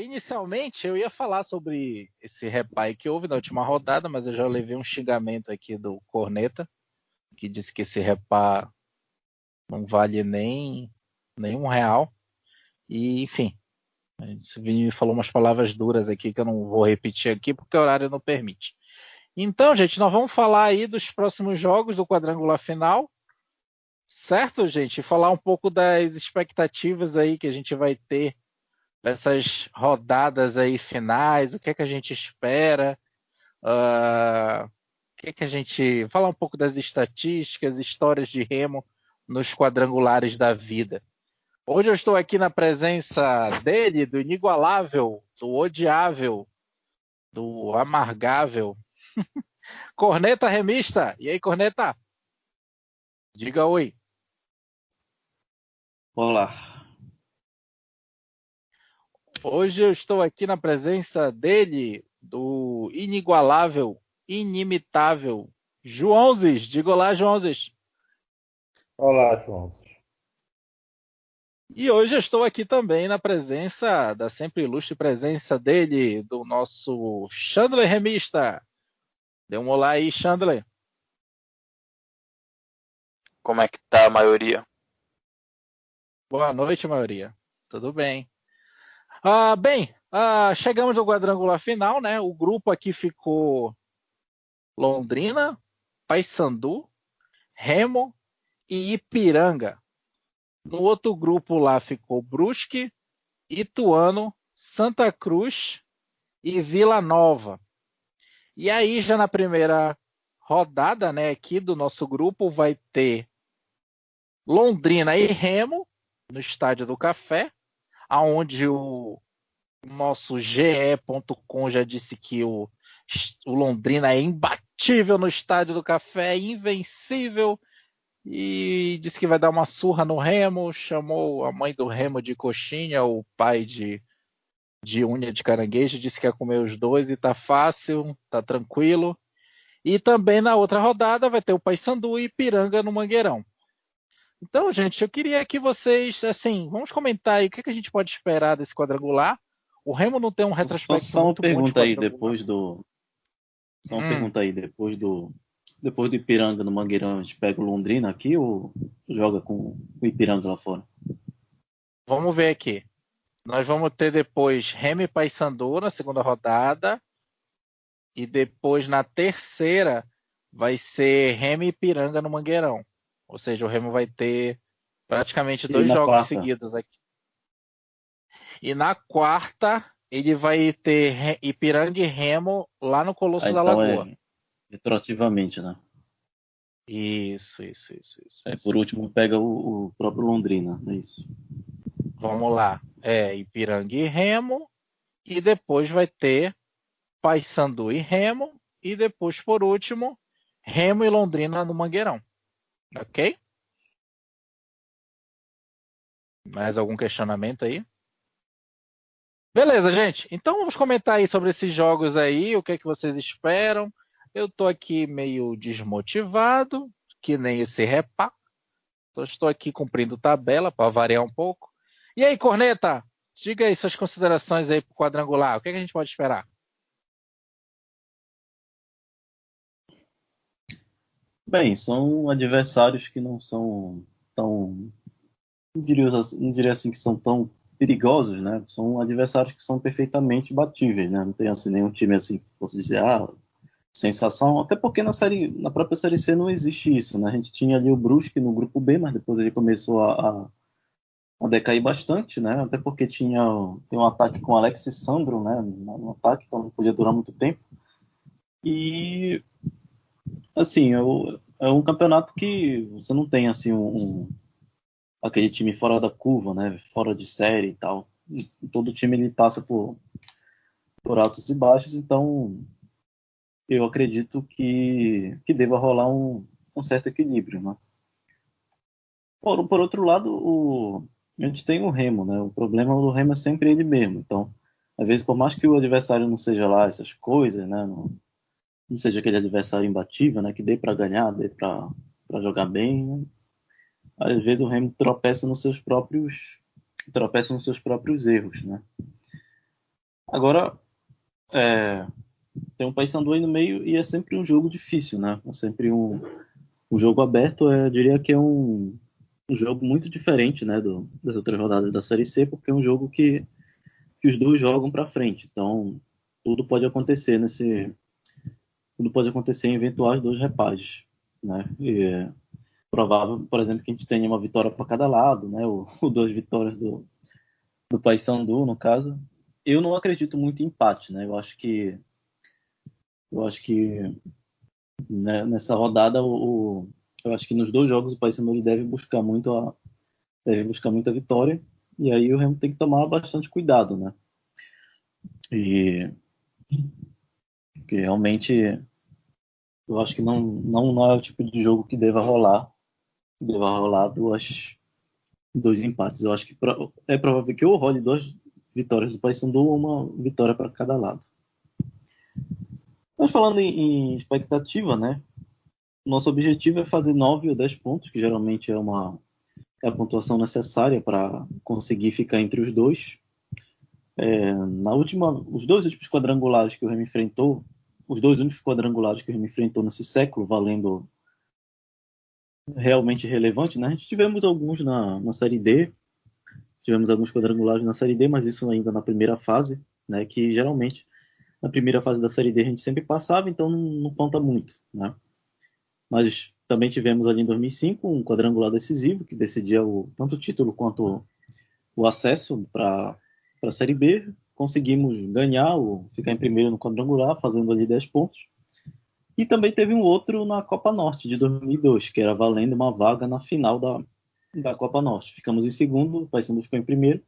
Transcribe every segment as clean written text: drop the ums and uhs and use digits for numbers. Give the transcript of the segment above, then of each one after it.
Inicialmente eu ia falar sobre esse repai que houve na última rodada, mas eu já levei um xingamento aqui do Corneta, que disse que esse repá não vale nem R$ 1. E, enfim, esse Vini me falou umas palavras duras aqui que eu não vou repetir aqui porque o horário não permite. Então, gente, nós vamos falar aí dos próximos jogos do quadrangular final, certo, gente? E falar um pouco das expectativas aí que a gente vai ter essas rodadas aí finais, o que é que a gente espera, o que é que a gente falar um pouco das estatísticas, histórias de remo nos quadrangulares da vida. Hoje eu estou aqui na presença dele, do inigualável, do odiável, do amargável, Corneta Remista. E aí, Corneta? Diga oi. Olá. Hoje eu estou aqui na presença dele, do inigualável, inimitável, Joãozes. Diga olá, Joãozes. Olá, João. E hoje eu estou aqui também na presença da sempre ilustre presença dele, do nosso Chandler Remista. Dê um olá aí, Chandler. Como é que tá a maioria? Boa noite, maioria. Tudo bem? Bem, chegamos ao quadrangular final, né? O grupo aqui ficou Londrina, Paysandu, Remo e Ipiranga. No outro grupo lá ficou Brusque, Ituano, Santa Cruz e Vila Nova. E aí, já na primeira rodada, né, aqui do nosso grupo, vai ter Londrina e Remo, no Estádio do Café, aonde o nosso GE.com já disse que o Londrina é imbatível no Estádio do Café, invencível, e disse que vai dar uma surra no Remo, chamou a mãe do Remo de coxinha, o pai de unha de caranguejo, disse que ia comer os dois e tá fácil, tá tranquilo. E também na outra rodada vai ter o Paysandu e Ipiranga no Mangueirão. Então, gente, eu queria que vocês, assim, vamos comentar aí o que a gente pode esperar desse quadrangular. O Remo não tem um retrospecto Só uma muito bom de pergunta aí quadrangular. depois do. Só uma Hum, pergunta aí Depois do Ipiranga no Mangueirão, a gente pega o Londrina aqui ou joga com o Ipiranga lá fora? vamos ver aqui. Nós vamos ter depois Remo e Paysandu na segunda rodada. E depois na terceira vai ser Remo e Ipiranga no Mangueirão. Ou seja, o Remo vai ter praticamente E dois na jogos quarta? seguidos aqui. E na quarta, ele vai ter Ipiranga e Remo lá no Ah, Colosso da então Lagoa. é retroativamente, né? Isso, Aí por isso. último pega o próprio Londrina, é isso. Vamos lá. Ipiranga e Remo. E depois vai ter Paysandu e Remo. E depois, por último, Remo e Londrina no Mangueirão. Ok? Mais algum questionamento aí? Beleza, gente. Então vamos comentar aí sobre esses jogos aí, o que é que vocês esperam. Eu tô aqui meio desmotivado, que nem esse repá. Então, estou aqui cumprindo tabela para variar um pouco. E aí, Corneta, diga aí suas considerações aí para o quadrangular. O que é que a gente pode esperar? Bem, são adversários que não são tão. Não diria assim que são tão perigosos, né? São adversários que são perfeitamente batíveis, né? Não tem assim nenhum time assim que posso dizer, sensação, até porque na própria série C não existe isso, né? A gente tinha ali o Brusque no grupo B, mas depois ele começou a decair bastante, né? Até porque tem um ataque com Alex e Sandro, né? No ataque, então não podia durar muito tempo. E assim, é um campeonato que você não tem assim aquele time fora da curva, né? Fora de série e tal. E todo time ele passa por altos e baixos, então eu acredito que deva rolar um certo equilíbrio, né? Por outro lado, a gente tem o Remo, né? O problema do Remo é sempre ele mesmo. Então, às vezes, por mais que o adversário não seja lá essas coisas, né? Não seja aquele adversário imbatível, né? Que dê para ganhar, dê para jogar bem, né? Às vezes o Remo tropeça nos seus próprios erros, né? Agora, tem um Paysandu aí no meio e é sempre um jogo difícil, né? É sempre um jogo aberto, eu diria que é um jogo muito diferente, né, das outras rodadas da Série C, porque é um jogo que os dois jogam para frente. Então, tudo pode acontecer tudo pode acontecer em eventuais dois repages, né? E é provável, por exemplo, que a gente tenha uma vitória para cada lado, né? Ou duas vitórias do Paysandu, no caso. Eu não acredito muito em empate, né? Eu acho que né, nessa rodada eu acho que nos dois jogos o Paysandu ele deve buscar muita vitória, e aí o Remo tem que tomar bastante cuidado, né? E que realmente eu acho que não é o tipo de jogo que deva rolar dois empates. Eu acho que é provável que ou role duas vitórias do Paysandu ou uma vitória para cada lado. Mas falando em expectativa, né? Nosso objetivo é fazer 9 ou 10 pontos, que geralmente é a pontuação necessária para conseguir ficar entre os dois. Os dois últimos quadrangulares que o Remo enfrentou, os dois únicos quadrangulares que o Remo enfrentou nesse século, valendo realmente relevante, né? A gente tivemos alguns na Série D, tivemos alguns quadrangulares na Série D, mas isso ainda na primeira fase, né? Que geralmente na primeira fase da Série D a gente sempre passava, então não conta muito, né? Mas também tivemos ali em 2005 um quadrangular decisivo que decidia tanto o título quanto o acesso para a Série B. Conseguimos ganhar, ficar em primeiro no quadrangular, fazendo ali 10 pontos. E também teve um outro na Copa Norte de 2002, que era valendo uma vaga na final da Copa Norte. Ficamos em segundo, o Paysandu ficou em primeiro,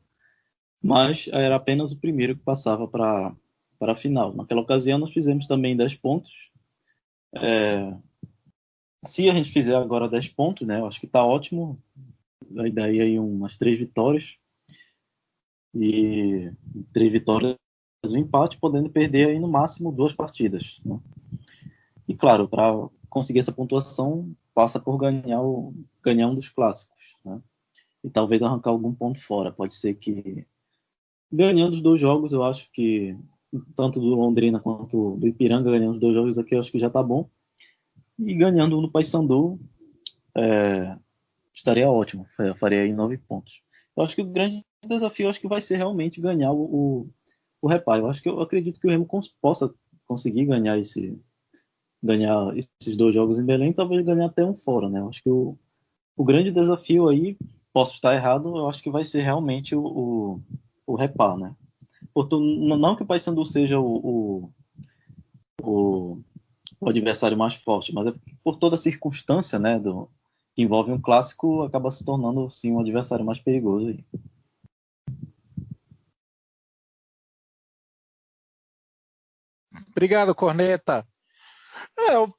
mas era apenas o primeiro que passava para a final. Naquela ocasião nós fizemos também 10 pontos. Se a gente fizer agora 10 pontos, né, eu acho que está ótimo. Vai dar aí umas 3 vitórias. E 3 vitórias e um empate, podendo perder aí no máximo 2 partidas, né? E claro, para conseguir essa pontuação, passa por ganhar um dos clássicos, né? E talvez arrancar algum ponto fora. Pode ser que, ganhando os dois jogos, eu acho que, tanto do Londrina quanto do Ipiranga, ganhando os dois jogos aqui, eu acho que já está bom. E ganhando no Paysandu, estaria ótimo. Eu faria aí 9 pontos. Eu acho que o grande desafio acho que vai ser realmente ganhar o reparo. Eu acredito que o Remo possa conseguir ganhar esses dois jogos em Belém, talvez ganhar até um fora, né? Eu acho que o grande desafio aí, posso estar errado, eu acho que vai ser realmente o repar, né? Não que o Paysandu seja o, o adversário mais forte, mas é por toda a circunstância, né, que envolve um clássico, acaba se tornando, sim, um adversário mais perigoso aí. Obrigado, Corneta. Eu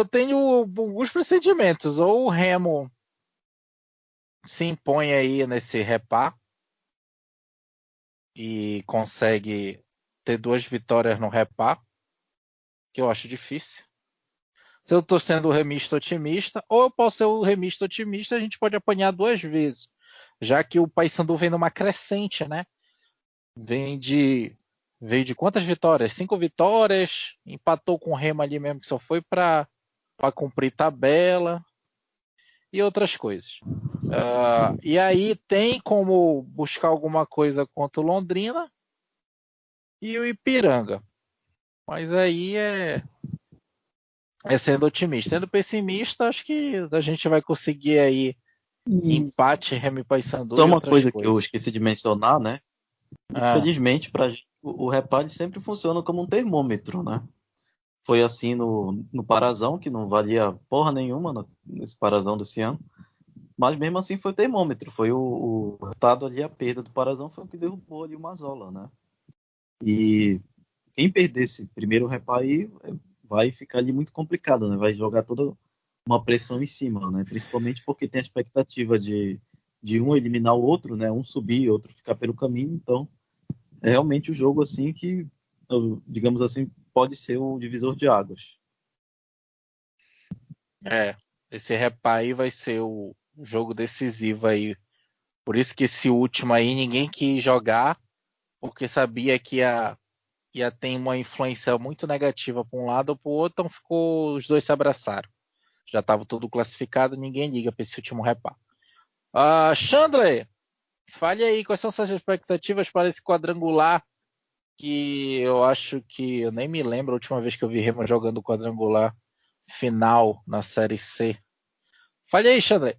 tenho alguns procedimentos. Ou o Remo se impõe aí nesse repá e consegue ter 2 vitórias no repá, que eu acho difícil. Se eu estou sendo o remista otimista, ou eu posso ser o remista otimista, a gente pode apanhar 2 vezes, já que o Paysandu vem numa crescente, né? Veio de quantas vitórias? 5 vitórias, empatou com o Remo ali mesmo, que só foi para cumprir tabela e outras coisas. E aí tem como buscar alguma coisa contra o Londrina e o Ipiranga. Mas aí é sendo otimista. Sendo pessimista, acho que a gente vai conseguir aí E empate, Remo e Paysandu só e uma outras coisa que eu coisas. esqueci de mencionar, né? Ah, Infelizmente, para gente, o reparo sempre funciona como um termômetro, né? Foi assim no Parazão, que não valia porra nenhuma nesse Parazão desse ano. Mas mesmo assim foi o termômetro. Foi o resultado ali, a perda do Parazão foi o que derrubou ali o Mazola, né? E quem perder esse primeiro reparo aí vai ficar ali muito complicado, né? Vai jogar toda uma pressão em cima, né? Principalmente porque tem a expectativa de um eliminar o outro, né? Um subir e outro ficar pelo caminho. Então, é realmente o jogo assim que, digamos assim, pode ser o divisor de águas. esse repá aí vai ser o jogo decisivo aí. Por isso que esse último aí ninguém quis jogar, porque sabia que ia ter uma influência muito negativa para um lado ou para o outro, então os dois se abraçaram. Já estava tudo classificado, ninguém liga para esse último repá. Chandler, fale aí, quais são suas expectativas para esse quadrangular, que eu acho que, eu nem me lembro a última vez que eu vi Remo jogando quadrangular final na Série C. Fale aí, Chandler.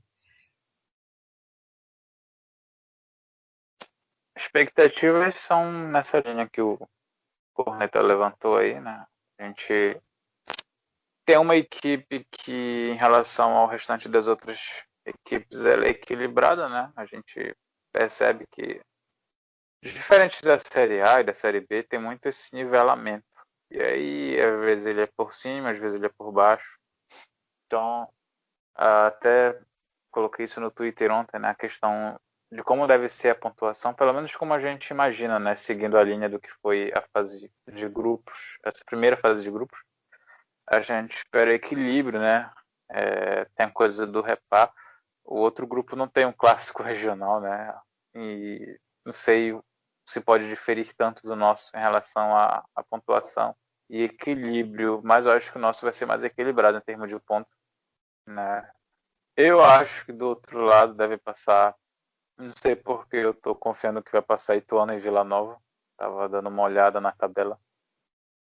Expectativas são nessa linha que o Corneta levantou aí, né? A gente tem uma equipe que, em relação ao restante das outras equipes, ela é equilibrada, né? A gente percebe que, diferente da Série A e da Série B, tem muito esse nivelamento. E aí, às vezes ele é por cima, às vezes ele é por baixo. Então, até coloquei isso no Twitter ontem, né? A questão de como deve ser a pontuação, pelo menos como a gente imagina, né? Seguindo a linha do que foi a fase de grupos, essa primeira fase de grupos. A gente espera equilíbrio, né? Tem a coisa do repá. O outro grupo não tem um clássico regional, né? E não sei se pode diferir tanto do nosso em relação à pontuação e equilíbrio, mas eu acho que o nosso vai ser mais equilibrado em termos de ponto, né? Eu acho que do outro lado deve passar, não sei porque eu tô confiando que vai passar Ituano e Vila Nova. Tava dando uma olhada na tabela.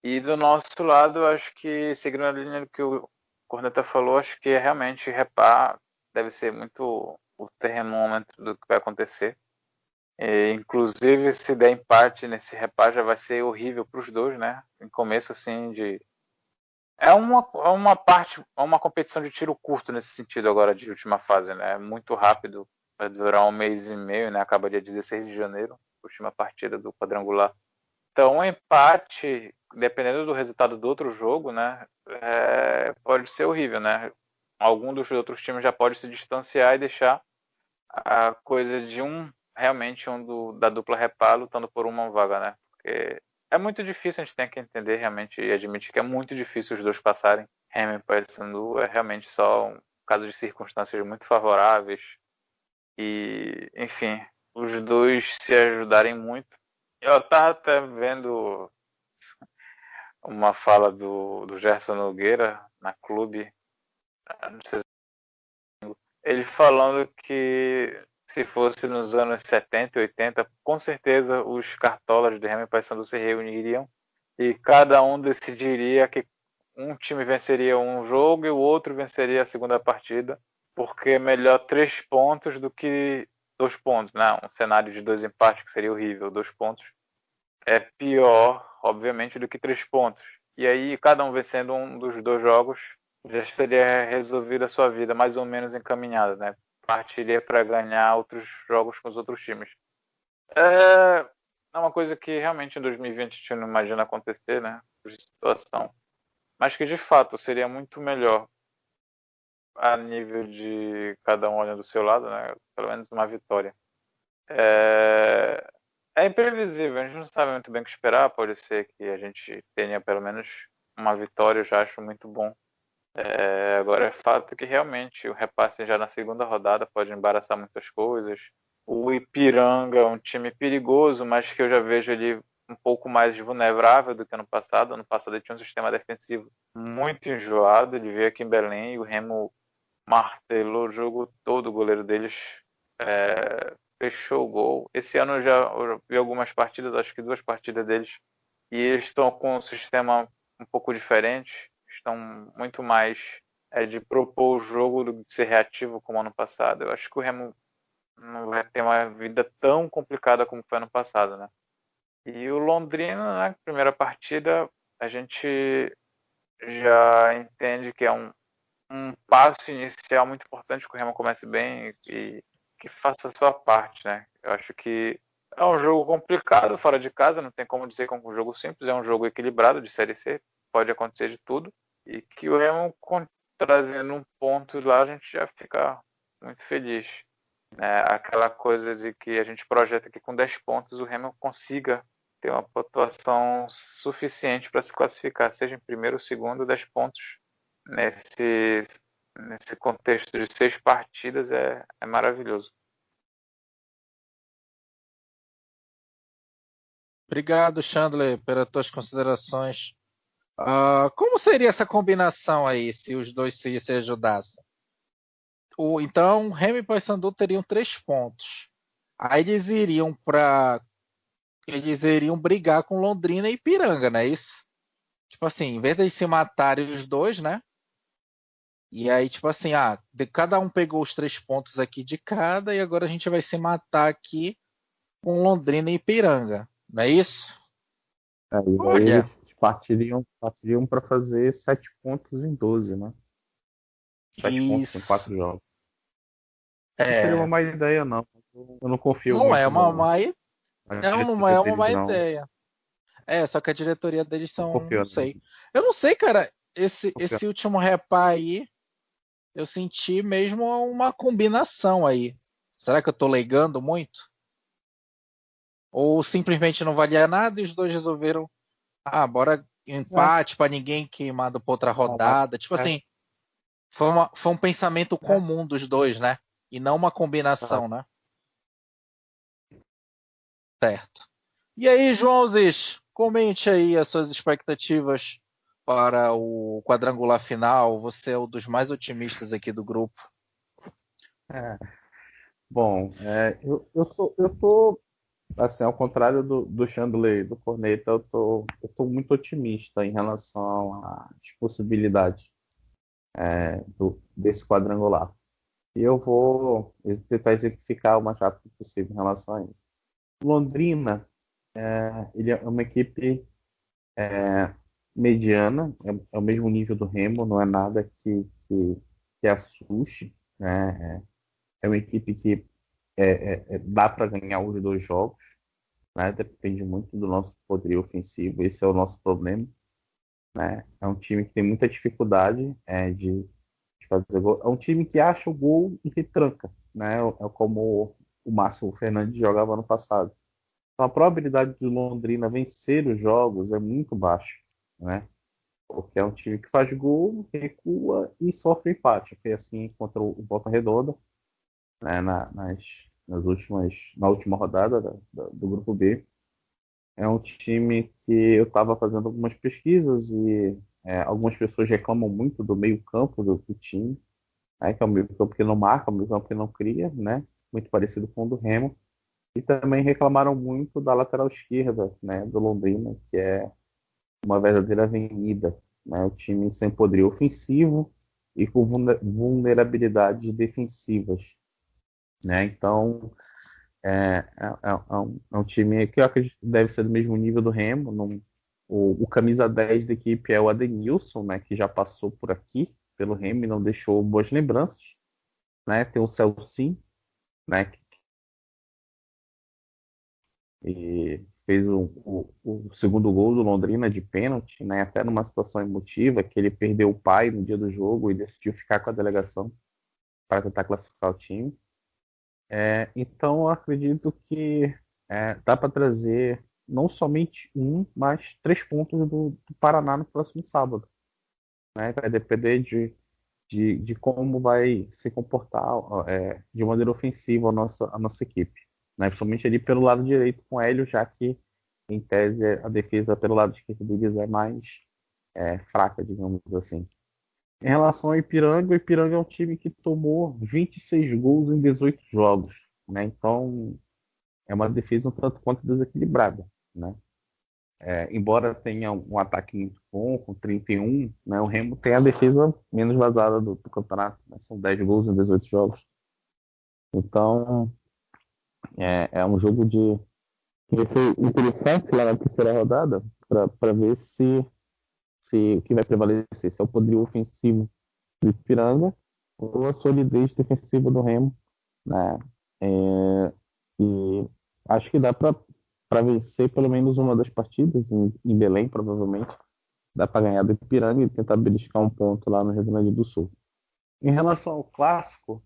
E do nosso lado, acho que, seguindo a linha do que o Corneta falou, acho que realmente repar deve ser muito o termômetro do que vai acontecer. Inclusive, se der empate nesse repar, já vai ser horrível para os dois, né? Em começo, assim, de. É uma parte, é uma competição de tiro curto nesse sentido agora de última fase, né? É muito rápido, vai durar um mês e meio, né? Acaba dia 16 de janeiro, última partida do quadrangular. Então, um empate, dependendo do resultado do outro jogo, né, pode ser horrível, né? Algum dos outros times já pode se distanciar e deixar a coisa de realmente da dupla repá lutando por uma vaga, né? Porque é muito difícil, a gente tem que entender realmente e admitir que é muito difícil os dois passarem. Remo e Paysandu é realmente só um caso de circunstâncias muito favoráveis e, enfim, os dois se ajudarem muito. Eu estava até vendo uma fala do Gerson Nogueira na clube, não sei se ele falando que se fosse nos anos 70 e 80, com certeza os cartolas de Remo e Paysandu se reuniriam e cada um decidiria que um time venceria um jogo e o outro venceria a segunda partida, porque é melhor 3 pontos do que 2 pontos, né? Um cenário de 2 empates que seria horrível, 2 pontos é pior, obviamente, do que 3 pontos. E aí, cada um vencendo um dos dois jogos, já seria resolvida a sua vida mais ou menos encaminhada, né? Partiria para ganhar outros jogos com os outros times. É uma coisa que realmente em 2020 a gente não imagina acontecer, né? Por situação. Mas que de fato seria muito melhor a nível de cada um olhando do seu lado, né? Pelo menos uma vitória. É imprevisível, a gente não sabe muito bem o que esperar. Pode ser que a gente tenha pelo menos uma vitória, eu já acho muito bom. Agora é fato que realmente o repasse já na segunda rodada pode embaraçar muitas coisas. O Ipiranga é um time perigoso, mas que eu já vejo ele um pouco mais vulnerável do que ano passado. Ano passado ele tinha um sistema defensivo muito enjoado. Ele veio aqui em Belém e o Remo martelou o jogo todo, o goleiro deles fechou o gol. Esse ano eu vi algumas partidas, acho que 2 partidas deles, e eles estão com um sistema um pouco diferente, estão muito mais de propor o jogo do que ser reativo como ano passado. Eu acho que o Remo não vai ter uma vida tão complicada como foi ano passado, né? E o Londrina, né, primeira partida, a gente já entende que é um passo inicial muito importante que o Remo comece bem e que faça a sua parte, né? Eu acho que é um jogo complicado fora de casa, não tem como dizer que é um jogo simples, é um jogo equilibrado de Série C, pode acontecer de tudo, e que o Remo trazendo um ponto lá, a gente já fica muito feliz. Né? Aquela coisa de que a gente projeta que com 10 pontos o Remo consiga ter uma pontuação suficiente para se classificar, seja em primeiro ou segundo, 10 pontos nesse, nesse contexto de 6 partidas é maravilhoso. Obrigado, Chandler, pelas tuas considerações. Como seria essa combinação aí, se os dois se ajudassem? Então, Remy e Paysandu teriam 3 pontos. Aí eles iriam brigar com Londrina e Ipiranga, não é isso? Tipo assim, em vez de eles se matarem os dois, né? E aí, tipo assim, cada um pegou os 3 pontos aqui de cada, e agora a gente vai se matar aqui com Londrina e Ipiranga, não é isso? E aí Olha, eles partiriam para fazer 7 pontos em 12, né? 7 pontos em isso. 4 jogos. Não seria uma É, má ideia, não. Eu não confio não é muito uma má, na não é diretoria uma deles, má não. ideia. Só que a diretoria deles Não são, não confio, não. sei. Eu não sei, cara, Confio. esse último repá aí, eu senti mesmo uma combinação aí. Será que eu tô legando muito? Ou simplesmente não valia nada e os dois resolveram, bora É, empate para ninguém queimado pra outra caraca, rodada. Tipo assim, foi um pensamento é, comum dos dois, né? E não uma tá. combinação, né? Certo. E aí, Joãozes, comente aí as suas expectativas para o quadrangular final. Você é um dos mais otimistas aqui do grupo. É. Bom, eu tô, assim, ao contrário do Chandler, do Corneta, eu tô muito otimista em relação às possibilidades desse quadrangular. E eu vou tentar exemplificar o mais rápido possível em relação a isso. Londrina, ele é uma equipe mediana, é o mesmo nível do Remo, não é nada que assuste, né? É uma equipe que dá para ganhar os dois jogos, né? Depende muito do nosso poderio ofensivo, esse é o nosso problema, né? É um time que tem muita dificuldade de fazer gol. É um time que acha o gol e retranca, né? É como o Márcio Fernandes jogava no passado. Então, a probabilidade de Londrina vencer os jogos é muito baixa, né? Porque é um time que faz gol, recua e sofre empate. Foi assim contra o Volta Redonda, né? Na última rodada do Grupo B. É um time que eu estava fazendo algumas pesquisas e algumas pessoas reclamam muito do meio-campo do time, né? Que é o meio-campo que não marca, o meio-campo que não cria, né? Muito parecido com o do Remo. E também reclamaram muito da lateral esquerda, né, do Londrina, que é uma verdadeira avenida, né, o time sem poderio ofensivo e com vulnerabilidades defensivas, né? Então, é um time que eu acredito que deve ser do mesmo nível do Remo. O camisa 10 da equipe é o Adenilson, né, que já passou por aqui pelo Remo e não deixou boas lembranças, né? Tem o Celcinho, né, e fez o segundo gol do Londrina de pênalti, né? Até numa situação emotiva, que ele perdeu o pai no dia do jogo e decidiu ficar com a delegação para tentar classificar o time. Então, eu acredito que dá para trazer não somente mas 3 pontos do Paraná no próximo sábado, né? Vai depender de como vai se comportar de maneira ofensiva a nossa equipe, né? Principalmente ali pelo lado direito com o Hélio, já que, em tese, a defesa pelo lado esquerdo deles é mais fraca, digamos assim. Em relação ao Ipiranga, o Ipiranga é um time que tomou 26 gols em 18 jogos, né? Então, é uma defesa um tanto quanto desequilibrada, né? Embora tenha um ataque muito bom, com 31, né, o Remo tem a defesa menos vazada do campeonato, né? São 10 gols em 18 jogos. Então, é um jogo que vai ser interessante lá na terceira rodada para ver se o que vai prevalecer, se é o poderio ofensivo do Ipiranga ou a solidez defensiva do Remo, né? E acho que dá para vencer pelo menos uma das partidas em Belém, provavelmente. Dá para ganhar do Ipiranga e tentar beliscar um ponto lá no Rio Grande do Sul. Em relação ao clássico,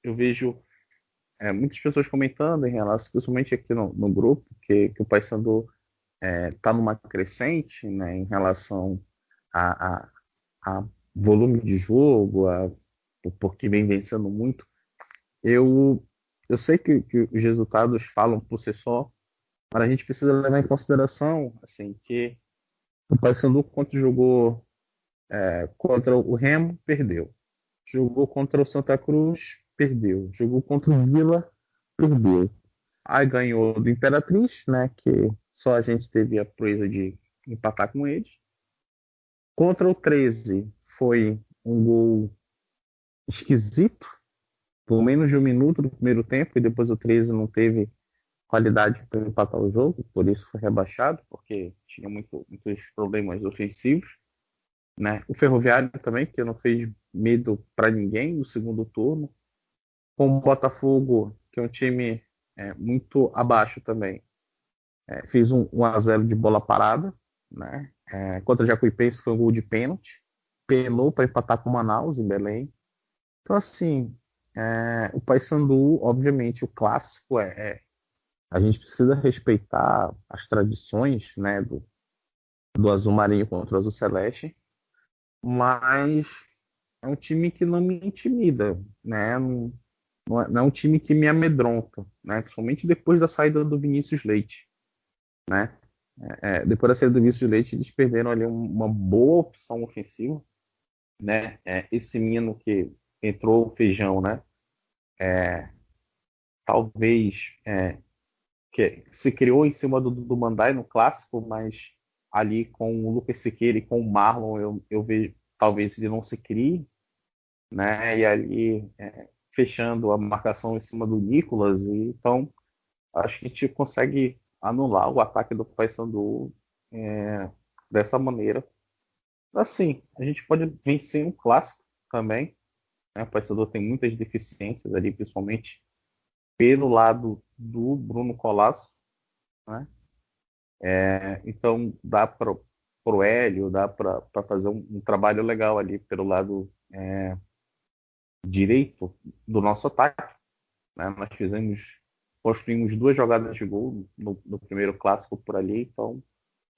eu vejo muitas pessoas comentando em relação, principalmente aqui no grupo, que o Paysandu está numa crescente, né, em relação a, a, a volume de jogo, porque vem vencendo muito. Eu sei que os resultados falam por si só, Mas a gente precisa levar em consideração assim, que o Paysandu, quando jogou contra o Remo, perdeu. Jogou contra o Santa Cruz, perdeu. Jogou contra o Vila, perdeu. Aí ganhou do Imperatriz, né? Que só a gente teve a proeza de empatar com eles. Contra o 13 foi um gol esquisito, por menos de um minuto do primeiro tempo, e depois o 13 não teve qualidade para empatar o jogo, por isso foi rebaixado, porque tinha muitos problemas ofensivos. Né? O Ferroviário também, que não fez medo para ninguém no segundo turno. Com o Botafogo, que é um time muito abaixo também, fez um 1-0 de bola parada. Né? Contra o Jacuipense foi um gol de pênalti. Penou para empatar com o Manaus, em Belém. Então, assim, o Paysandu, obviamente, o clássico a gente precisa respeitar as tradições, né, do azul marinho contra o azul celeste, mas é um time que não me intimida, né? Não é um time que me amedronta, né? Principalmente depois da saída do Vinícius Leite, né? Depois da saída do Vinícius Leite, eles perderam ali uma boa opção ofensiva, né? Esse menino que entrou, o Feijão, né? Talvez que se criou em cima do Mandai no clássico, mas ali com o Lucas Siqueira e com o Marlon eu vejo talvez ele não se crie, né? E ali fechando a marcação em cima do Nicolas, e então acho que a gente consegue anular o ataque do Paysandu dessa maneira. Assim, a gente pode vencer um clássico também, né? O Paysandu tem muitas deficiências ali, principalmente pelo lado do Bruno Colasso, né? Então dá para o Hélio, dá para fazer um trabalho legal ali pelo lado direito do nosso ataque. Né? Nós construímos duas jogadas de gol no primeiro clássico por ali, então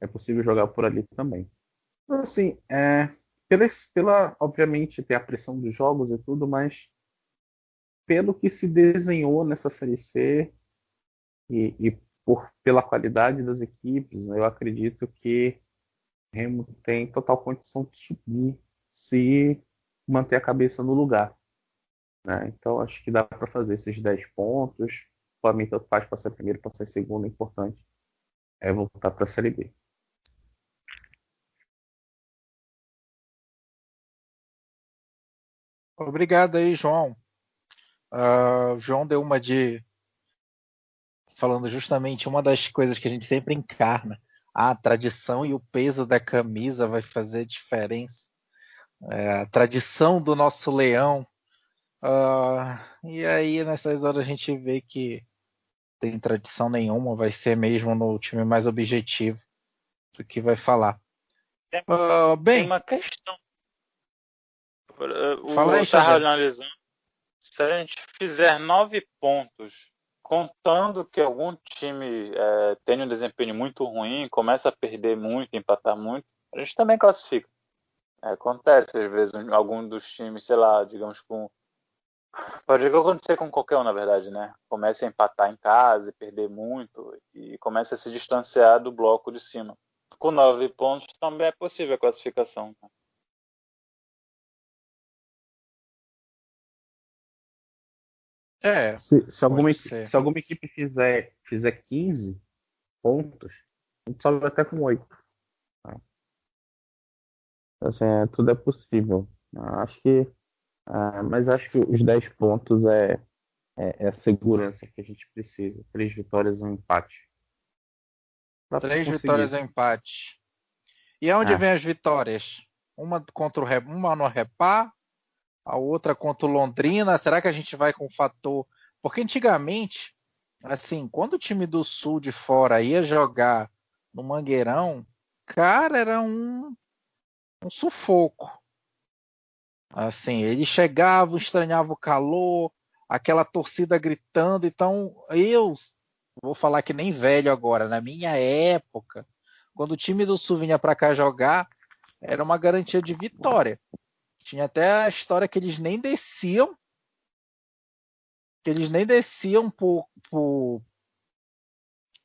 é possível jogar por ali também. Então, assim, obviamente tem a pressão dos jogos e tudo, mas pelo que se desenhou nessa Série C e pela qualidade das equipes, eu acredito que o Remo tem total condição de subir se manter a cabeça no lugar. Né? Então acho que dá para fazer esses 10 pontos. Para mim, tanto faz passar primeiro, passar segundo, é importante voltar para a Série B. Obrigado aí, João. João deu uma de falando justamente uma das coisas que a gente sempre encarna. A tradição e o peso da camisa vai fazer diferença. A tradição do nosso leão. E aí, nessas horas, a gente vê que tem tradição nenhuma, vai ser mesmo no time mais objetivo do que vai falar. Tem Bem, uma questão. fala Eu aí, estava Xavier. analisando. Se a gente fizer 9 pontos, contando que algum time tenha um desempenho muito ruim, começa a perder muito, empatar muito, a gente também classifica. Acontece, às vezes, algum dos times, sei lá, digamos com. Pode acontecer com qualquer um, na verdade, né? Começa a empatar em casa e perder muito, e começa a se distanciar do bloco de cima. Com 9 pontos também é possível a classificação. É, Se alguma, pode equi- ser. se alguma equipe fizer 15 pontos, a gente sobe até com 8. Tá? Assim, tudo é possível. Mas acho que os 10 pontos é a segurança que a gente precisa. 3 vitórias e um empate. Dá para 3 vitórias conseguir. e empate. E aonde É, vem as vitórias? Uma no Repá, a outra contra o Londrina. Será que a gente vai com o fator? Porque antigamente, assim, quando o time do Sul de fora ia jogar no Mangueirão, cara, era um sufoco. Assim, eles chegavam, estranhavam o calor, aquela torcida gritando. Então, eu vou falar que nem velho agora. Na minha época, quando o time do Sul vinha para cá jogar, era uma garantia de vitória. Tinha até a história que eles nem desciam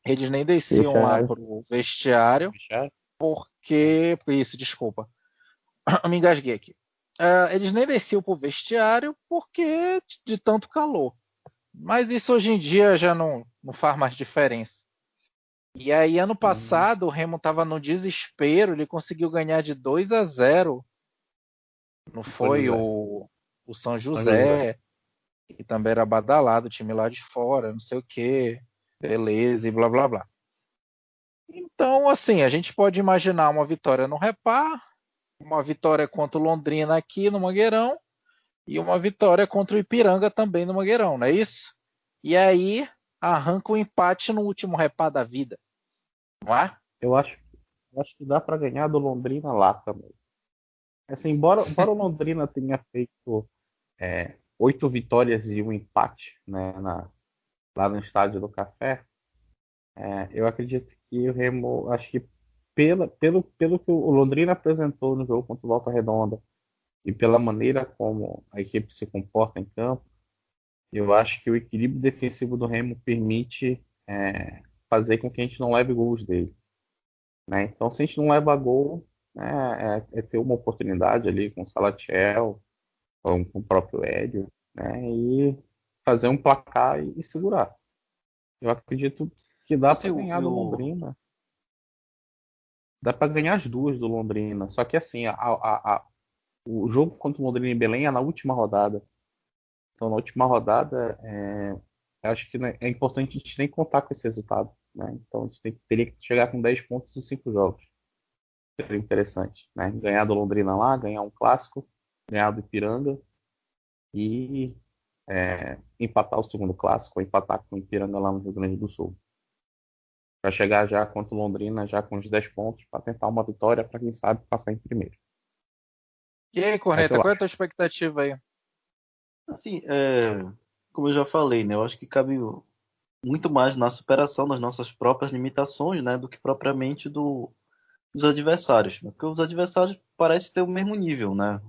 Eles nem desciam lá pro vestiário, porque. Isso, desculpa. Me engasguei aqui. Eles nem desciam pro vestiário porque de tanto calor. Mas isso hoje em dia já não faz mais diferença. E aí, ano passado, o Remo estava no desespero, ele conseguiu ganhar de 2-0. Não foi o São José, que também era badalado, o time lá de fora, não sei o quê, beleza, e blá blá blá. Então, assim, a gente pode imaginar uma vitória no Repar, uma vitória contra o Londrina aqui no Mangueirão, e uma vitória contra o Ipiranga também no Mangueirão, não é isso? E aí, arranca o empate no último Repar da vida, não é? Eu acho que dá para ganhar do Londrina lá também. Assim, embora o Londrina tenha feito 8 vitórias e um empate, né, lá no Estádio do Café, eu acredito que o Remo, acho que pelo que o Londrina apresentou no jogo contra o Volta Redonda e pela maneira como a equipe se comporta em campo, eu acho que o equilíbrio defensivo do Remo permite fazer com que a gente não leve gols dele, né? Então, se a gente não leva gol, né, é ter uma oportunidade ali com o Salatiel, com o próprio Hélio, né, e fazer um placar e segurar. Eu acredito que dá Assim, para ganhar do Londrina. Dá para ganhar as duas do Londrina. Só que assim, o jogo contra o Londrina em Belém é na última rodada. Então, na última rodada, eu acho que né, é importante a gente nem contar com esse resultado, né? Então, a gente teria que chegar com 10 pontos em 5 jogos. Seria interessante, né? Ganhar do Londrina lá, ganhar um clássico, ganhar do Ipiranga e empatar o segundo clássico, ou empatar com o Ipiranga lá no Rio Grande do Sul. Para chegar já contra o Londrina, já com os 10 pontos, para tentar uma vitória, para quem sabe passar em primeiro. E aí, É o que Corneta, eu qual é a acho. tua expectativa aí? assim, como eu já falei, né, eu acho que cabe muito mais na superação das nossas próprias limitações, né, do que propriamente dos adversários, né? Porque os adversários parecem ter o mesmo nível, né?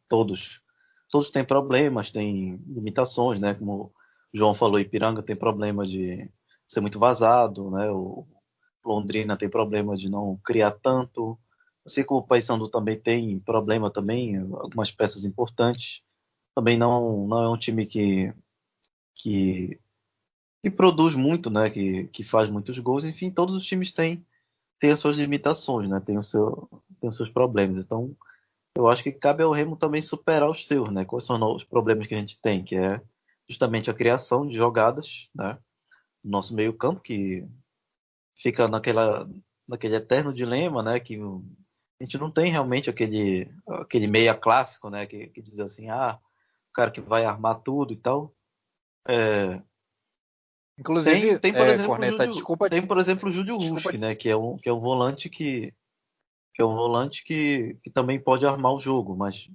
Todos, todos têm problemas, têm limitações, né? Como o João falou, Ipiranga tem problema de ser muito vazado, né? O Londrina tem problema de não criar tanto, assim como o Paysandu também tem problema também, algumas peças importantes. Também não é um time que, que produz muito, né? Que faz muitos gols. Enfim, todos os times têm as suas limitações, né? Tem os seus problemas. Então, eu acho que cabe ao Remo também superar os seus, né? Quais são os problemas que a gente tem, que é justamente a criação de jogadas, né? No nosso meio-campo, que fica naquele eterno dilema, né? Que a gente não tem realmente aquele meia clássico, né? Que diz assim, o cara que vai armar tudo e tal. Inclusive, Por exemplo, Corneta, desculpa, o Júlio desculpa. Ruski, né? Que é um volante que também pode armar o jogo, mas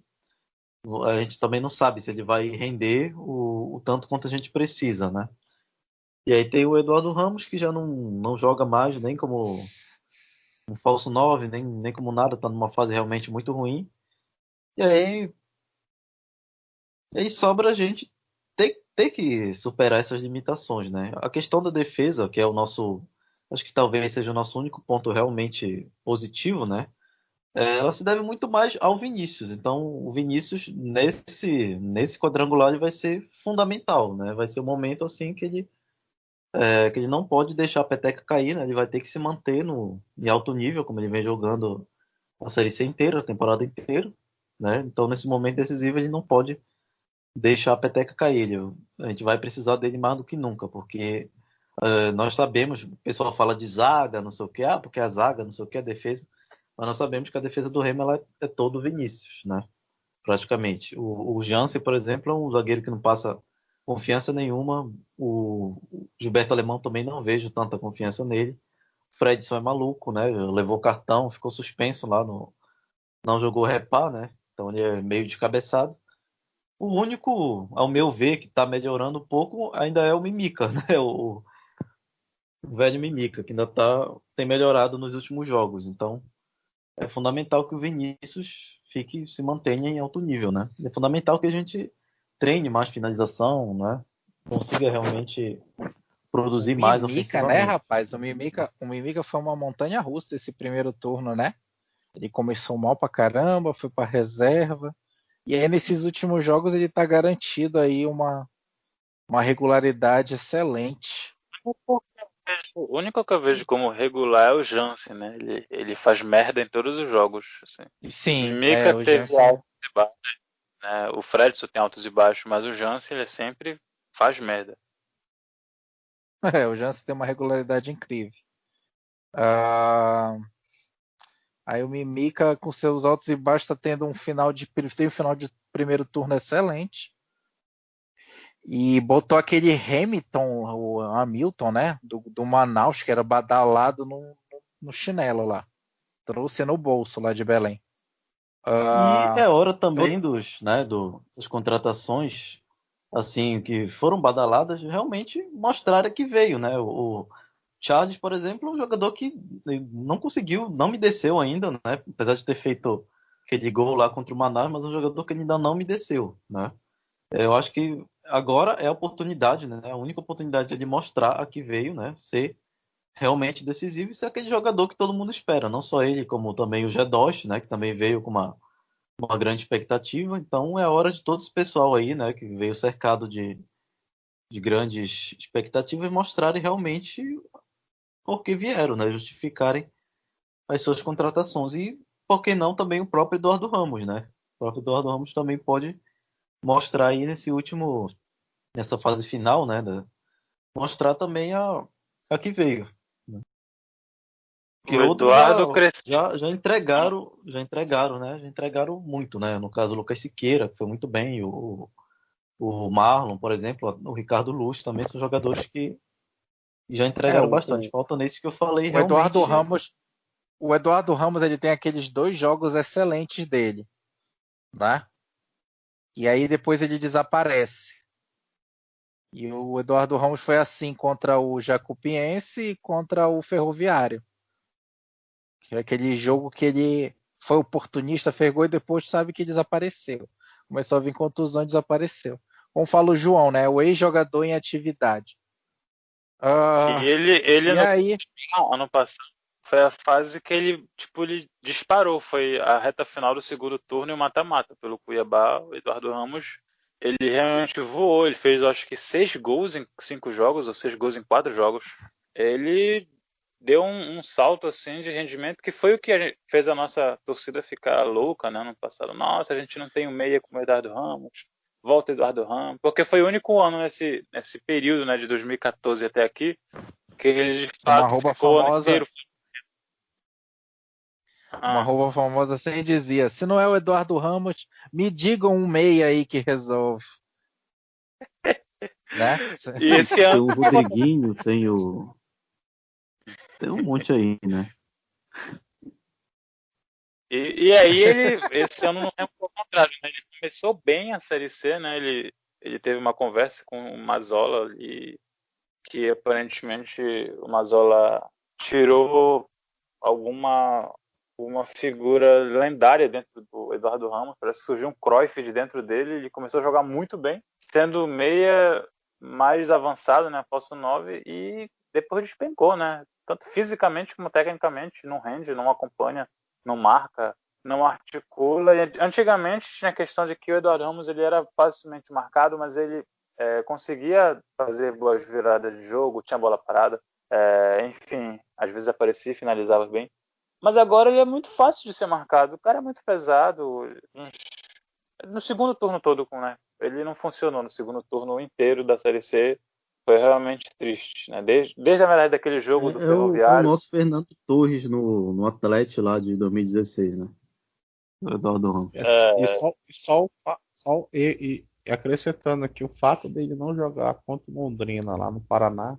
a gente também não sabe se ele vai render o tanto quanto a gente precisa, né? E aí tem o Eduardo Ramos, que já não joga mais nem como um falso 9, nem como nada, tá numa fase realmente muito ruim. E aí sobra a gente ter que superar essas limitações, né? A questão da defesa, que é o nosso, acho que talvez seja o nosso único ponto realmente positivo, né? Ela se deve muito mais ao Vinícius. Então, o Vinícius, nesse quadrangular, ele vai ser fundamental, né? Vai ser o momento assim que ele não pode deixar a peteca cair, né? Ele vai ter que se manter em alto nível, como ele vem jogando a Série C inteira, a temporada inteira, né? Então, nesse momento decisivo, ele não pode deixar a peteca cair. A gente vai precisar dele mais do que nunca, porque nós sabemos, o pessoal fala de zaga, não sei o que, porque a zaga, não sei o que, a defesa, mas nós sabemos que a defesa do Remo ela é todo Vinícius, né? Praticamente. O Jansen, por exemplo, é um zagueiro que não passa confiança nenhuma. O Gilberto Alemão também não vejo tanta confiança nele. O Fredson é maluco, né? Levou cartão, ficou suspenso lá não jogou repá, né? Então ele é meio descabeçado. O único, ao meu ver, que está melhorando um pouco ainda é o Mimica, né? O velho Mimica, que tem melhorado nos últimos jogos. Então, é fundamental que o Vinícius se mantenha em alto nível, né? É fundamental que a gente treine mais finalização, né? Consiga realmente produzir O mais Mimica, né, ofensivamente. rapaz? O Mimica foi uma montanha russa esse primeiro turno, né? Ele começou mal pra caramba, foi pra reserva. E aí, nesses últimos jogos, ele tá garantido aí uma regularidade excelente. O único que eu vejo como regular é o Jansen, né? Ele faz merda em todos os jogos. Assim. E O sim, Mika o teve Jansen. altos e baixos, né? O Fredson tem altos e baixos, mas o Jansen ele sempre faz merda. O Jansen tem uma regularidade incrível. Ah, aí o Mimica, com seus altos e baixos, tá tendo tem um final de primeiro turno excelente. E botou aquele Hamilton, o Hamilton, né? Do Manaus, que era badalado no chinelo lá. Trouxe no bolso lá de Belém. E Ah, é hora também das contratações, assim, que foram badaladas, realmente mostrarem que veio, né? O Charles, por exemplo, é um jogador que não conseguiu, não me desceu ainda, né? Apesar de ter feito aquele gol lá contra o Manaus, mas é um jogador que ainda não me desceu, né? Eu acho que agora é a oportunidade, né? A única oportunidade é de mostrar a que veio, né? Ser realmente decisivo e ser aquele jogador que todo mundo espera, não só ele, como também o Gedosh, né? Que também veio com uma grande expectativa. Então é hora de todo esse pessoal aí, né? Que veio cercado de grandes expectativas mostrarem realmente por que vieram, né? Justificarem as suas contratações. E por que não também o próprio Eduardo Ramos, né? O próprio Eduardo Ramos também pode mostrar aí nessa fase final, né? Mostrar também a que veio. Porque O outros já, Eduardo cresceu. já entregaram, né? Já entregaram muito, né? No caso, o Lucas Siqueira, que foi muito bem, o Marlon, por exemplo, o Ricardo Luz também são jogadores que já é, entregaram bastante. Falta nesse que eu falei o Eduardo realmente. Ramos, ele tem aqueles 2 jogos excelentes dele, né? E aí depois ele desaparece. E o Eduardo Ramos foi assim contra o Jacupiense e contra o Ferroviário. Que é aquele jogo que ele foi oportunista, fez gol e depois sabe que desapareceu. Começou a vir contusão e desapareceu. Como fala o João, né? O ex-jogador em atividade. E Ah, ele e no aí, ano passado foi a fase que ele disparou. Foi a reta final do segundo turno e o mata-mata pelo Cuiabá. O Eduardo Ramos, ele realmente voou. Ele fez, eu acho que 6 gols em 5 jogos ou 6 gols em 4 jogos. Ele deu um salto assim de rendimento que foi o que fez a nossa torcida ficar louca, né, no passado. Nossa, a gente não tem um meia como o Eduardo Ramos. Volta Eduardo Ramos, porque foi o único ano nesse período, né, de 2014 até aqui, que ele de uma fato roupa ficou o ano inteiro. famosa, uma Ah, roupa famosa sempre dizia: se não é o Eduardo Ramos, me digam um meia aí que resolve, né? e esse Tem ano o Rodriguinho, tem um monte aí, né? e aí esse ano não é o contrário, né? Ele começou bem a Série C, né? Ele teve uma conversa com o Mazzola e que aparentemente o Mazzola tirou alguma uma figura lendária dentro do Eduardo Ramos. Parece que surgiu um Cruyff de dentro dele. Ele começou a jogar muito bem, sendo meia mais avançado, né? Falso 9, e depois despencou, né? Tanto fisicamente como tecnicamente. Não rende, não acompanha, não marca, não articula. E antigamente tinha a questão de que o Eduardo Ramos ele era facilmente marcado, mas ele conseguia fazer boas viradas de jogo, tinha bola parada. Enfim, às vezes aparecia e finalizava bem. Mas agora ele é muito fácil de ser marcado. O cara é muito pesado. No segundo turno todo, né? Ele não funcionou no segundo turno inteiro da Série C. Foi realmente triste, né? Desde a verdade daquele jogo do É o Ferroviário. nosso Fernando Torres no Atlético lá de 2016, né? O Eduardo Ramos. E só acrescentando aqui o fato dele não jogar contra o Londrina lá no Paraná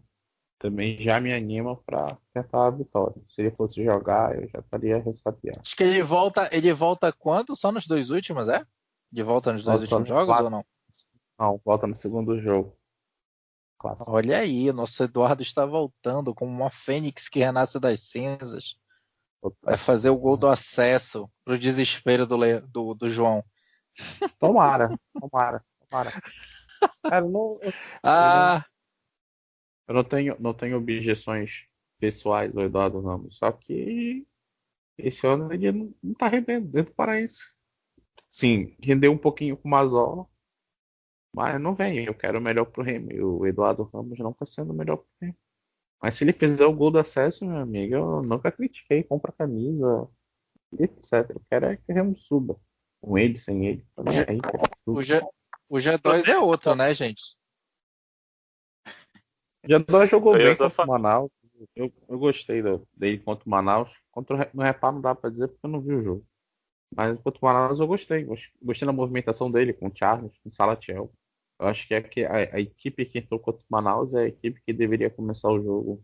também já me anima para tentar a vitória. Se ele fosse jogar, eu já estaria ressabiado. Acho que ele volta quando? Só nos 2 últimos, é? De volta nos dois Volta últimos no jogos ou clássico. não? Não, volta no segundo jogo. Clássico. Olha aí, o nosso Eduardo está voltando como uma fênix que renasce das cinzas. Vai fazer o gol do acesso pro desespero do João. Tomara, tomara, tomara. Cara, eu não, Ah, Eu não tenho objeções pessoais ao Eduardo Ramos, só que esse ano ele não tá rendendo dentro do Paraense. Sim, rendeu um pouquinho com o Mazol, mas não vem. Eu quero o melhor pro Remo. E o Eduardo Ramos não tá sendo o melhor pro Remo. Mas se ele fizer o gol do acesso, meu amigo, eu nunca critiquei. Compra a camisa, etc. Eu quero é que o Remo suba. Com ele, sem ele. O, Também G, é aí, o, G, o G2 é outro, né, gente? Já jogou Eu bem só contra o falo. Manaus. Eu gostei dele contra o Manaus. No Repá não dá pra dizer porque eu não vi o jogo. Mas contra o Manaus eu gostei. Gostei da movimentação dele com o Charles, com o Salatiel. Eu acho que a equipe que entrou contra o Manaus é a equipe que deveria começar o jogo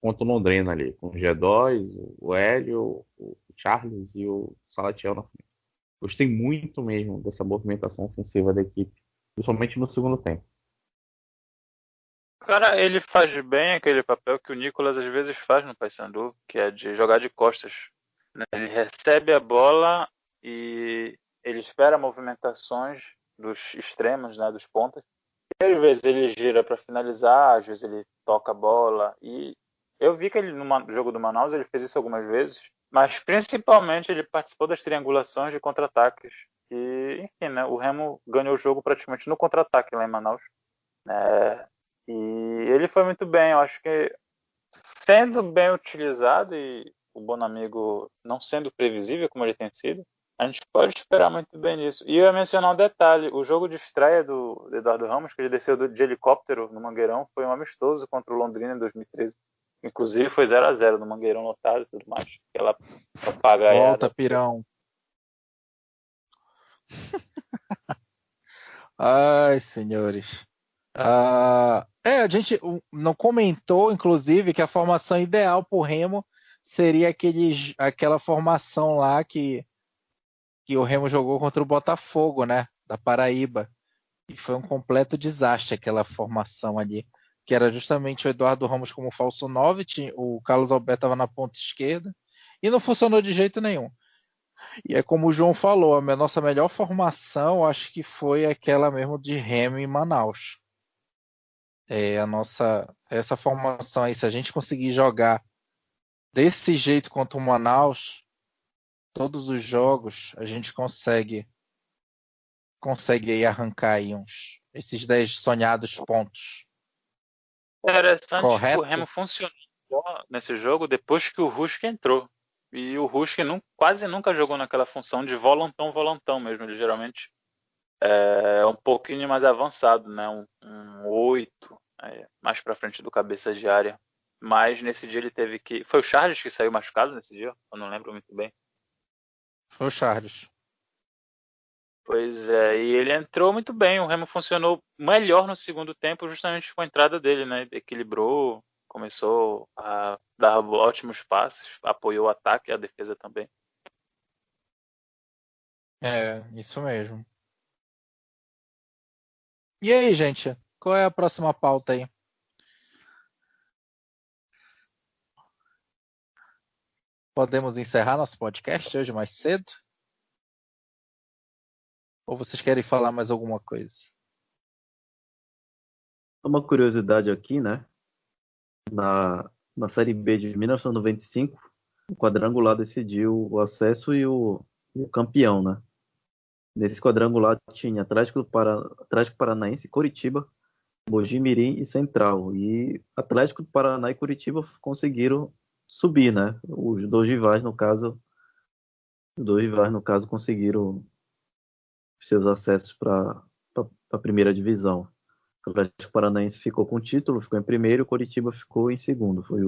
contra o Londrina ali, com o G2, o Hélio, o Charles e o Salatiel na frente. Gostei muito mesmo dessa movimentação ofensiva da equipe, principalmente no segundo tempo. Cara, ele faz bem aquele papel que o Nicolas às vezes faz no Paysandu, que é de jogar de costas, né? Ele recebe a bola e ele espera movimentações dos extremos, né, dos pontas. E às vezes ele gira para finalizar, às vezes ele toca a bola. E eu vi que ele no jogo do Manaus ele fez isso algumas vezes, mas principalmente ele participou das triangulações de contra-ataques. E, enfim, né, o Remo ganhou o jogo praticamente no contra-ataque lá em Manaus, né? E ele foi muito bem, eu acho que sendo bem utilizado e o Bonamigo não sendo previsível como ele tem sido, a gente pode esperar muito bem nisso. E eu ia mencionar um detalhe: o jogo de estreia do Eduardo Ramos, que ele desceu de helicóptero no Mangueirão, foi um amistoso contra o Londrina em 2013. Inclusive foi 0-0 no Mangueirão lotado e tudo mais. Aquela Volta, papagaiada. pirão. Ai, senhores. A gente não comentou, inclusive, que a formação ideal para o Remo seria aquela formação lá que o Remo jogou contra o Botafogo, né? Da Paraíba. E foi um completo desastre aquela formação ali. Que era justamente o Eduardo Ramos como falso 9, o Carlos Alberto estava na ponta esquerda. E não funcionou de jeito nenhum. E é como o João falou, a nossa melhor formação acho que foi aquela mesmo de Remo em Manaus. Essa formação aí, se a gente conseguir jogar desse jeito contra o Manaus, todos os jogos, a gente consegue aí arrancar aí esses 10 sonhados pontos. Interessante que o Remo Correto? funcionou nesse jogo depois que o Rusk entrou. E o Rusk quase nunca jogou naquela função de volantão mesmo. Ele geralmente é um pouquinho mais avançado, né? Um 8, mais pra frente do cabeça de área. Mas nesse dia ele teve que. Foi o Charles que saiu machucado nesse dia? Eu não lembro muito bem. Foi o Charles. Pois é, e ele entrou muito bem. O Remo funcionou melhor no segundo tempo, justamente com a entrada dele, né? Equilibrou, começou a dar ótimos passes, apoiou o ataque e a defesa também. É, isso mesmo. E aí, gente? Qual é a próxima pauta aí? Podemos encerrar nosso podcast hoje mais cedo? Ou vocês querem falar mais alguma coisa? Uma curiosidade aqui, né? Na Série B de 1995, o quadrangular decidiu o acesso e o campeão, né? Nesse quadrangular tinha Atlético Paranaense, Coritiba, Mogi-Mirim e Central. E Atlético do Paraná e Coritiba conseguiram subir, né? Os dois rivais, no caso, conseguiram seus acessos para a primeira divisão. O Atlético Paranaense ficou com o título, ficou em primeiro, e o Coritiba ficou em segundo, foi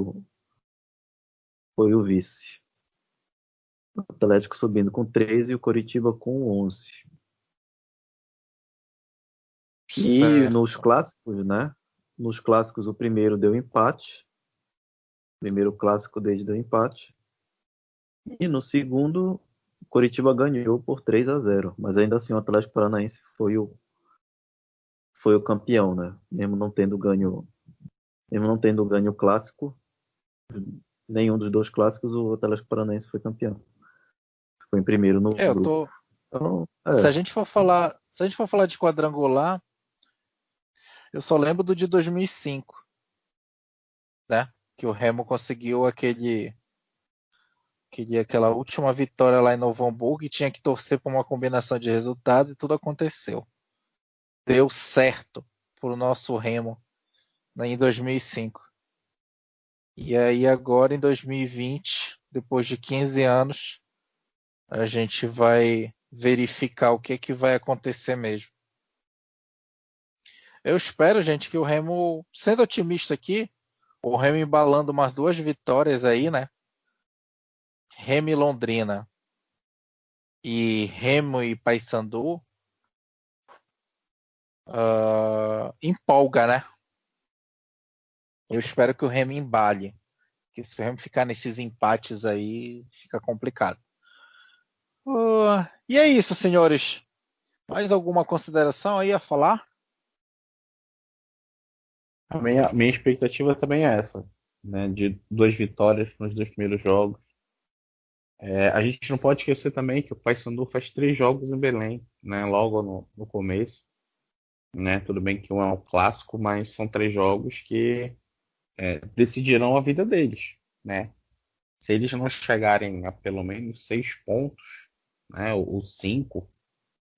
o vice. O Atlético subindo com 13 e o Coritiba com 11. E Certo. nos clássicos, né? Nos clássicos, o primeiro deu empate. O primeiro clássico desde deu empate. E no segundo, o Coritiba ganhou por 3-0. Mas ainda assim, o Atlético Paranaense foi o campeão, né? Mesmo não tendo ganho o clássico, nenhum dos dois clássicos, o Atlético Paranaense foi campeão. Ficou em primeiro no Eu grupo. tô. Então, Se a gente for falar de quadrangular, eu só lembro do de 2005. né? Que o Remo conseguiu aquela última vitória lá em Novo Hamburgo e tinha que torcer por uma combinação de resultados e tudo aconteceu. Deu certo para o nosso Remo, né, em 2005. E aí agora em 2020, depois de 15 anos, a gente vai verificar o que vai acontecer mesmo. Eu espero, gente, que o Remo, sendo otimista aqui, o Remo embalando umas 2 vitórias aí, né? Remo e Londrina e Remo e Paysandu, empolga, né? Eu espero que o Remo embale, porque se o Remo ficar nesses empates aí, fica complicado. E é isso, senhores. Mais alguma consideração aí a falar? A minha expectativa também é essa, né? De 2 vitórias nos 2 primeiros jogos. A gente não pode esquecer também que o Paysandu faz 3 jogos em Belém, né? Logo no começo, né? Tudo bem que um é um clássico, mas são 3 jogos que decidirão a vida deles, né? Se eles não chegarem a pelo menos 6 pontos, né? Ou 5,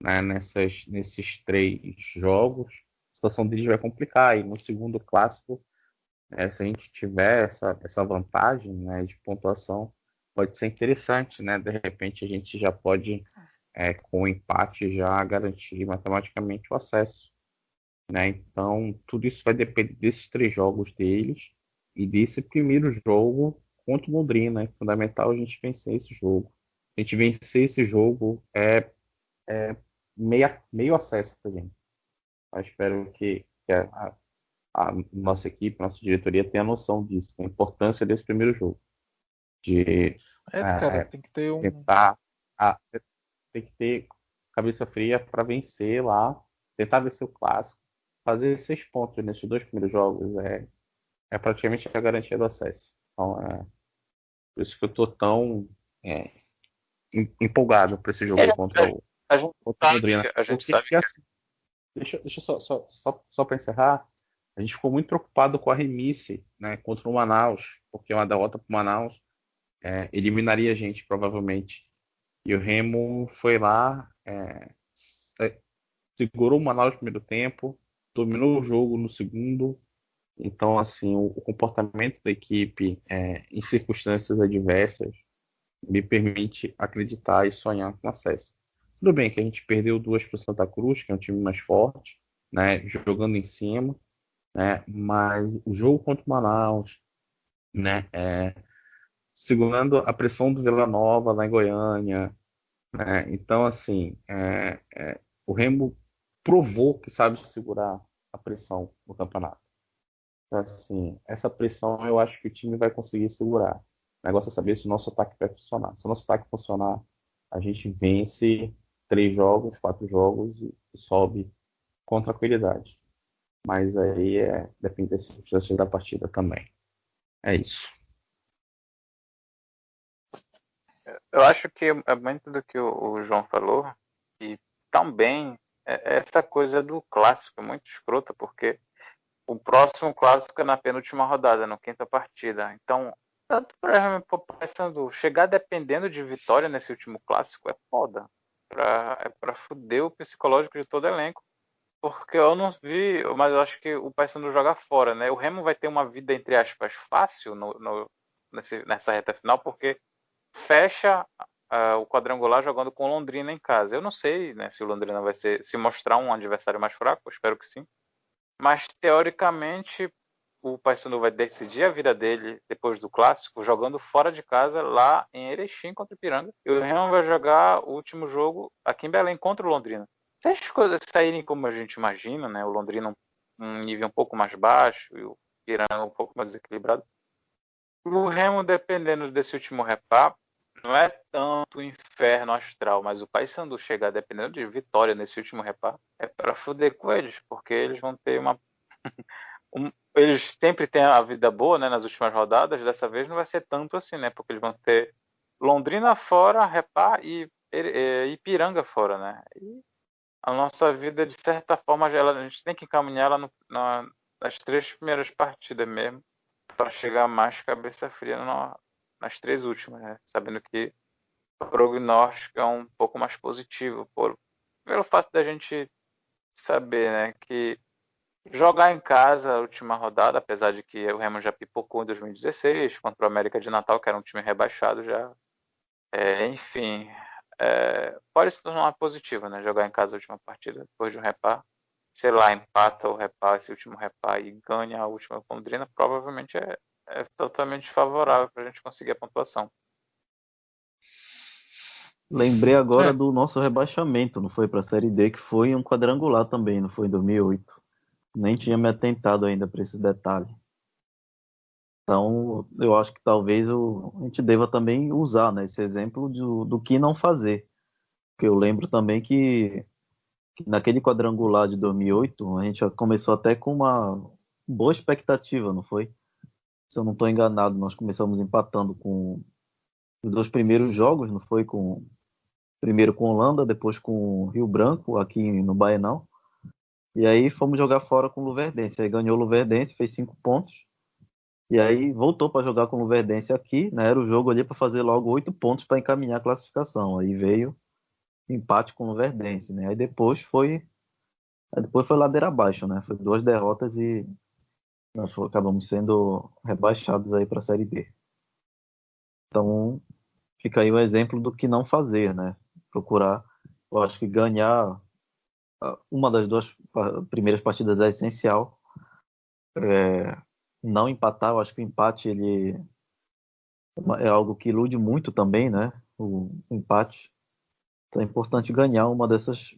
né? Nesses 3 jogos, a situação deles vai complicar. E no segundo clássico, se a gente tiver essa vantagem, né, de pontuação, pode ser interessante, né? De repente a gente já pode, com o empate, já garantir matematicamente o acesso, né? Então, tudo isso vai depender desses 3 jogos deles e desse primeiro jogo contra o Londrina. É fundamental a gente vencer esse jogo. Se a gente vencer esse jogo, meio acesso para a gente. Eu espero que a nossa equipe, nossa diretoria tenha noção disso, da importância desse primeiro jogo. De Cara, é, tem que ter um. tentar, a- tem que ter cabeça fria para vencer lá, tentar vencer o clássico, fazer 6 pontos nesses 2 primeiros jogos é praticamente a garantia do acesso. Então, por isso que eu tô tão é, empolgado para esse jogo A gente contra o sabe, Londrina. a gente Porque, sabe que assim, deixa só para encerrar, a gente ficou muito preocupado com a remisse, né, contra o Manaus, porque uma derrota para o Manaus eliminaria a gente, provavelmente. E o Remo foi lá, segurou o Manaus no primeiro tempo, dominou o jogo no segundo. Então, assim, o comportamento da equipe em circunstâncias adversas me permite acreditar e sonhar com acesso. Tudo bem que a gente perdeu 2 para o Santa Cruz, que é um time mais forte, né, jogando em cima, né, mas o jogo contra o Manaus, né, segurando a pressão do Vila Nova lá em Goiânia, né, então, assim, o Remo provou que sabe segurar a pressão no campeonato. Então, assim, essa pressão eu acho que o time vai conseguir segurar. O negócio é saber se o nosso ataque vai funcionar. Se o nosso ataque funcionar, a gente vence 3 jogos, 4 jogos e sobe com tranquilidade. Mas aí depende das circunstâncias da partida também. É isso. eu acho que é muito do que o João falou, e também essa coisa do clássico é muito escrota, porque o próximo clássico é na penúltima rodada, na quinta partida. Então, tanto para pensando, chegar dependendo de vitória nesse último clássico é foda. É pra fuder o psicológico de todo elenco. Porque eu não vi, mas eu acho que o Paysandu joga fora, né? O Remo vai ter uma vida, entre aspas, fácil nessa reta final, porque fecha o quadrangular jogando com o Londrina em casa. Eu não sei, né, se o Londrina vai se mostrar um adversário mais fraco, eu espero que sim. Mas teoricamente o Paysandu vai decidir a vida dele depois do clássico jogando fora de casa lá em Erechim contra o Ipiranga. E o Remo vai jogar o último jogo aqui em Belém contra o Londrina. Se as coisas saírem como a gente imagina, né, o Londrina um nível um pouco mais baixo e o Ipiranga um pouco mais equilibrado, o Remo, dependendo desse último repá, não é tanto inferno astral, mas o Paysandu chegar dependendo de vitória nesse último repá, é para fuder com eles, porque eles vão ter eles sempre têm a vida boa, né, nas últimas rodadas, dessa vez não vai ser tanto assim, né, porque eles vão ter Londrina fora, repá e Ipiranga fora, né. E a nossa vida, de certa forma, a gente tem que encaminhar ela nas 3 primeiras partidas mesmo, para chegar mais cabeça fria nas 3 últimas, né? Sabendo que o prognóstico é um pouco mais positivo, pelo fato da gente saber, né, que jogar em casa a última rodada, apesar de que o Remo já pipocou em 2016 contra o América de Natal, que era um time rebaixado já. Enfim, pode se tornar positivo, né? Jogar em casa a última partida depois de um repar. Sei lá, empata o repar, esse último repar e ganha a última Londrina, provavelmente é totalmente favorável para a gente conseguir a pontuação. Lembrei agora do nosso rebaixamento, não foi para a Série D, que foi um quadrangular também, não foi em 2008. Nem tinha me atentado ainda para esse detalhe. Então, eu acho que talvez a gente deva também usar, né, esse exemplo do que não fazer. Porque eu lembro também que naquele quadrangular de 2008, a gente já começou até com uma boa expectativa, não foi? Se eu não estou enganado, nós começamos empatando com os 2 primeiros jogos, não foi? Primeiro com Holanda, depois com Rio Branco, aqui no Baenão. E aí fomos jogar fora com o Luverdense. Aí ganhou o Luverdense, fez 5 pontos. E aí voltou para jogar com o Luverdense aqui, né? Era o jogo ali para fazer logo 8 pontos para encaminhar a classificação. Aí veio empate com o Luverdense, né? Aí depois foi ladeira abaixo, né? Foi 2 derrotas e nós acabamos sendo rebaixados aí para a Série B. Então, fica aí o exemplo do que não fazer, né? Procurar, eu acho que ganhar uma das 2 primeiras partidas é essencial. Não empatar, eu acho que o empate ele é algo que ilude muito também, né? O empate. Então é importante ganhar uma dessas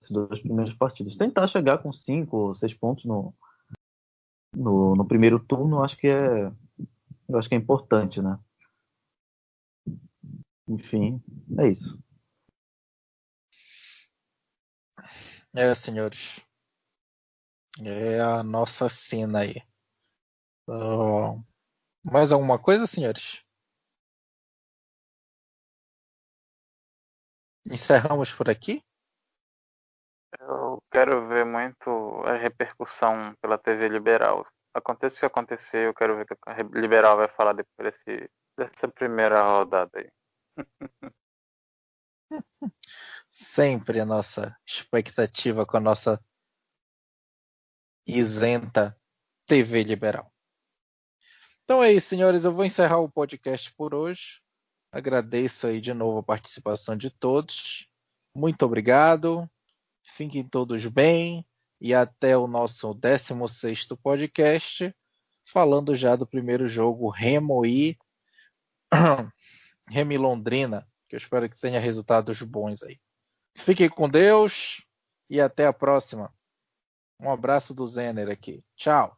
2 primeiras partidas. Tentar chegar com 5 ou 6 pontos no primeiro turno, eu acho que é importante, né? Enfim, é isso. Senhores. É a nossa cena aí. Mais alguma coisa, senhores? Encerramos por aqui? Eu quero ver muito a repercussão pela TV liberal. Aconteça o que acontecer, eu quero ver o que a liberal vai falar depois dessa primeira rodada aí. Sempre a nossa expectativa com a nossa isenta TV liberal. Então é isso, senhores. Eu vou encerrar o podcast por hoje. Agradeço aí de novo a participação de todos. Muito obrigado. Fiquem todos bem. E até o nosso 16º podcast, falando já do primeiro jogo Remo e Londrina, que eu espero que tenha resultados bons aí. Fiquem com Deus e até a próxima. Um abraço do Zener aqui. Tchau.